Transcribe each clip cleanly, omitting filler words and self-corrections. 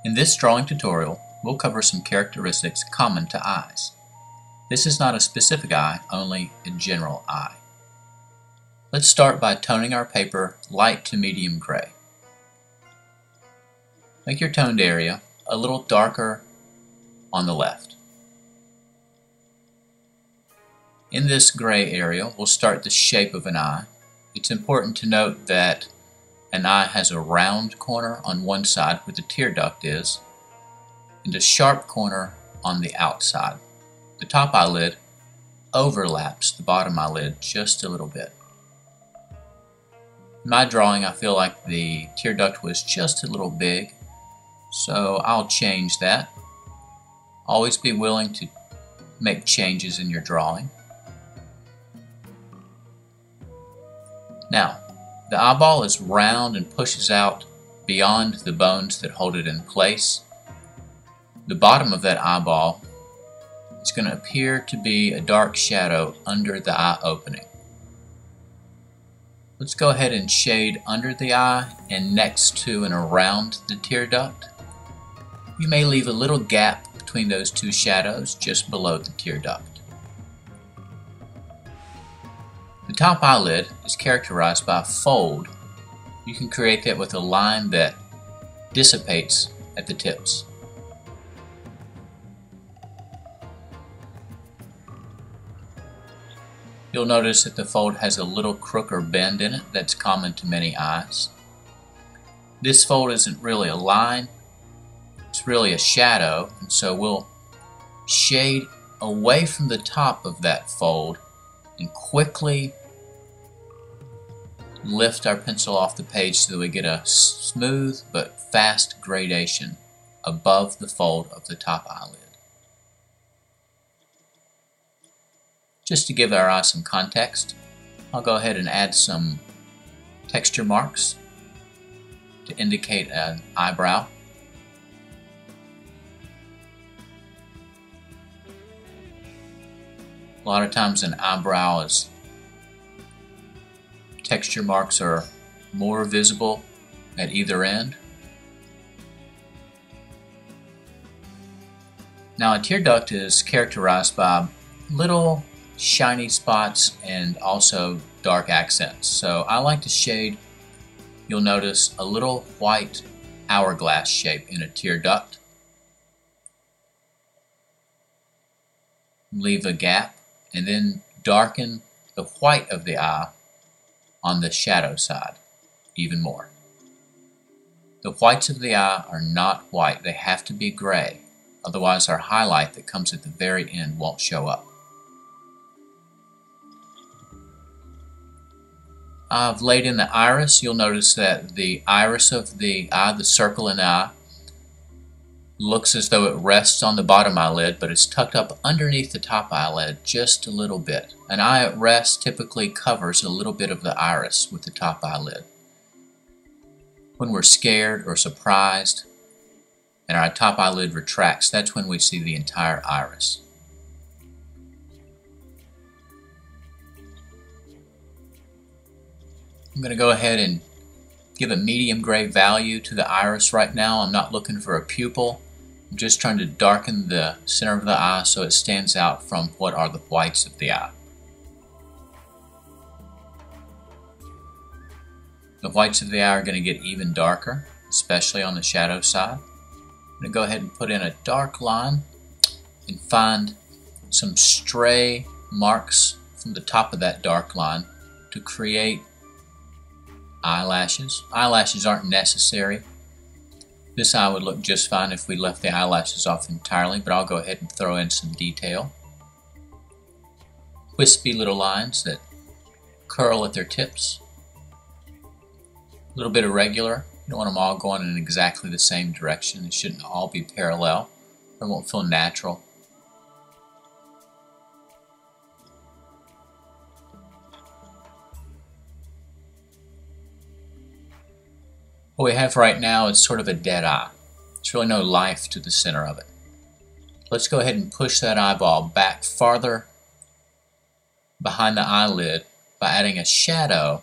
In this drawing tutorial, we'll cover some characteristics common to eyes. This is not a specific eye, only a general eye. Let's start by toning our paper light to medium gray. Make your toned area a little darker on the left. In this gray area, we'll start the shape of an eye. It's important to note that an eye has a round corner on one side where the tear duct is, and a sharp corner on the outside. The top eyelid overlaps the bottom eyelid just a little bit. In my drawing, I feel like the tear duct was just a little big, so I'll change that. Always be willing to make changes in your drawing. Now, the eyeball is round and pushes out beyond the bones that hold it in place. The bottom of that eyeball is going to appear to be a dark shadow under the eye opening. Let's go ahead and shade under the eye and next to and around the tear duct. You may leave a little gap between those two shadows just below the tear duct. The top eyelid is characterized by a fold. You can create that with a line that dissipates at the tips. You'll notice that the fold has a little crook or bend in it that's common to many eyes. This fold isn't really a line, it's really a shadow, and so we'll shade away from the top of that fold and quickly lift our pencil off the page so that we get a smooth but fast gradation above the fold of the top eyelid. Just to give our eye some context, I'll go ahead and add some texture marks to indicate an eyebrow. A lot of times an eyebrow texture marks are more visible at either end. Now a tear duct is characterized by little shiny spots and also dark accents. So I like to shade, you'll notice, a little white hourglass shape in a tear duct. Leave a gap and then darken the white of the eye on the shadow side even more. The whites of the eye are not white, they have to be gray, otherwise our highlight that comes at the very end won't show up. I've laid in the iris. You'll notice that the iris of the eye, the circle in the eye, looks as though it rests on the bottom eyelid, but it's tucked up underneath the top eyelid just a little bit. An eye at rest typically covers a little bit of the iris with the top eyelid. When we're scared or surprised and our top eyelid retracts, that's when we see the entire iris. I'm going to go ahead and give a medium gray value to the iris right now. I'm not looking for a pupil. I'm just trying to darken the center of the eye so it stands out from what are the whites of the eye. The whites of the eye are going to get even darker, especially on the shadow side. I'm going to go ahead and put in a dark line and find some stray marks from the top of that dark line to create eyelashes. Eyelashes aren't necessary. This eye would look just fine if we left the eyelashes off entirely, but I'll go ahead and throw in some detail. Wispy little lines that curl at their tips. A little bit irregular. You don't want them all going in exactly the same direction. They shouldn't all be parallel. It won't feel natural. What we have right now is sort of a dead eye. There's really no life to the center of it. Let's go ahead and push that eyeball back farther behind the eyelid by adding a shadow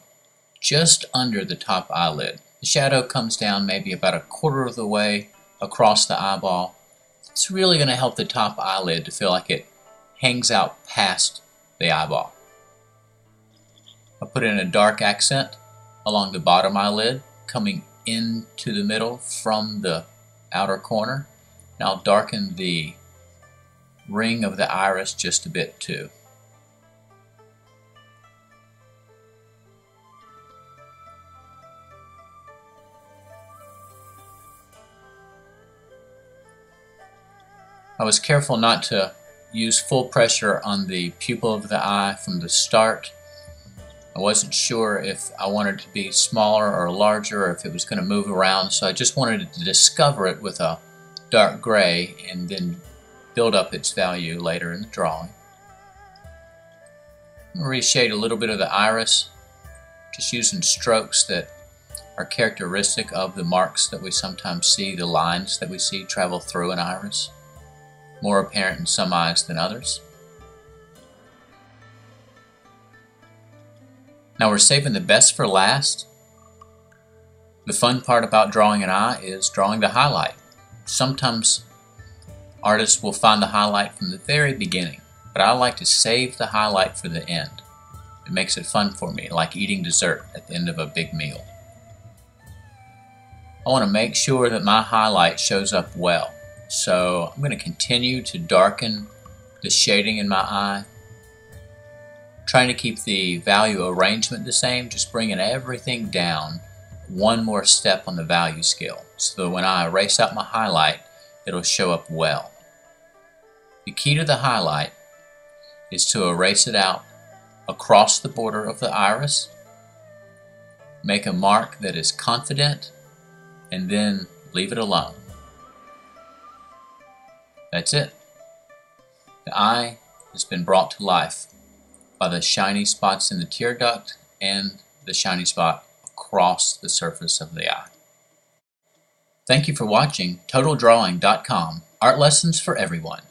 just under the top eyelid. The shadow comes down maybe about a quarter of the way across the eyeball. It's really going to help the top eyelid to feel like it hangs out past the eyeball. I put in a dark accent along the bottom eyelid, coming into the middle from the outer corner. And I'll darken the ring of the iris just a bit too. I was careful not to use full pressure on the pupil of the eye from the start. I wasn't sure if I wanted it to be smaller or larger, or if it was going to move around, so I just wanted to discover it with a dark gray and then build up its value later in the drawing. I'm going to reshade a little bit of the iris, just using strokes that are characteristic of the marks that we sometimes see, the lines that we see travel through an iris. More apparent in some eyes than others. Now we're saving the best for last. The fun part about drawing an eye is drawing the highlight. Sometimes artists will find the highlight from the very beginning, but I like to save the highlight for the end. It makes it fun for me, like eating dessert at the end of a big meal. I want to make sure that my highlight shows up well. So I'm going to continue to darken the shading in my eye, trying to keep the value arrangement the same, just bringing everything down one more step on the value scale, so that when I erase out my highlight, it'll show up well. The key to the highlight is to erase it out across the border of the iris, make a mark that is confident, and then leave it alone. That's it. The eye has been brought to life by the shiny spots in the tear duct and the shiny spot across the surface of the eye. Thank you for watching TotalDrawing.com, art lessons for everyone.